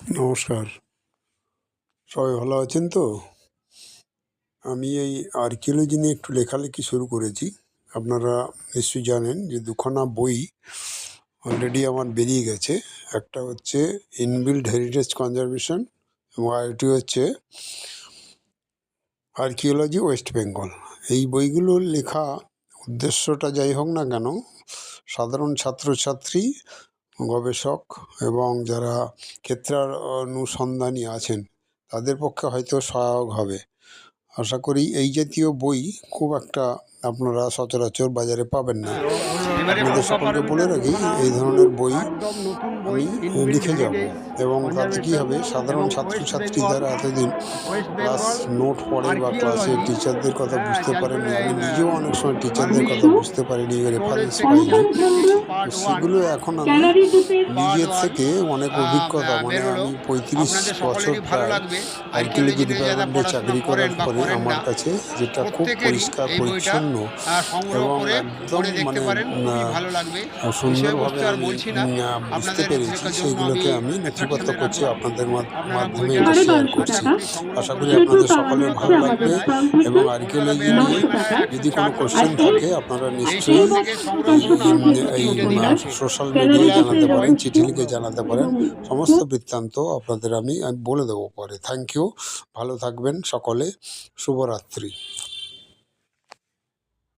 নমস্কার। সবাই ভালো আছেন তো? আমি এই আর্কিওলজি নিয়ে একটু লেখালেখি শুরু করেছি। আপনারা নিশ্চয়ই জানেন যে ২ খানা বই অলরেডি আমার বেরিয়ে গেছে। একটা হচ্ছে ইনবিল্ট হেরিটেজ কনজারভেশন এবং আরেকটি হচ্ছে আর্কিওলজি ওয়েস্ট বেঙ্গল। এই বইগুলোর লেখা উদ্দেশ্যটা যাই হোক না কেন, সাধারণ ছাত্রছাত্রী, গবেষক এবং যারা ক্ষেত্রানুসন্ধানী আছেন তাদের পক্ষে হয়তো সহায়ক হবে। আশা করি এই জাতীয় বই খুব একটা আপনারা সচরাচর বাজারে পাবেন না। আপনাদের সকলকে বলে রাখি, এই ধরনের বই আমি লিখে যাব এবং তাতে কী হবে, সাধারণ ছাত্রছাত্রী যারা এতদিন ক্লাস নোট পড়ে বা ক্লাসে টিচারদের কথা বুঝতে পারেনি, আমি নিজেও অনেক সময় টিচারদের কথা বুঝতে পারিনি, রেফারেন্স পাইনি, তো সেগুলো এখন আমি নিজের থেকে অনেক অভিজ্ঞতা, মানে আমি ৩৫ বছর প্রায় আর্কিওলজি ডিপার্টমেন্টে চাকরি করার পরে আমার কাছে যেটা খুব পরিষ্কার পরিচ্ছন্ন এবং একদম সুন্দরভাবে আমি বুঝতে পেরেছি, সেইগুলোকে আমি নথিবদ্ধ করছি, আপনাদের মাধ্যমে এটা শেয়ার করছি। আশা করি আপনাদের সকলের ভালো লাগবে এবং আর্কিওলজি নিয়ে যদি কোনো কোশ্চেন থাকে আপনারা নিশ্চয়ই এই সোশ্যাল মিডিয়ায় জানাতে পারেন, চিঠি লিখে জানাতে পারেন। সমস্ত বৃত্তান্ত আপনাদের আমি বলে দেবো পরে। Thank you. ভালো থাকবেন সকলে। শুভরাত্রি।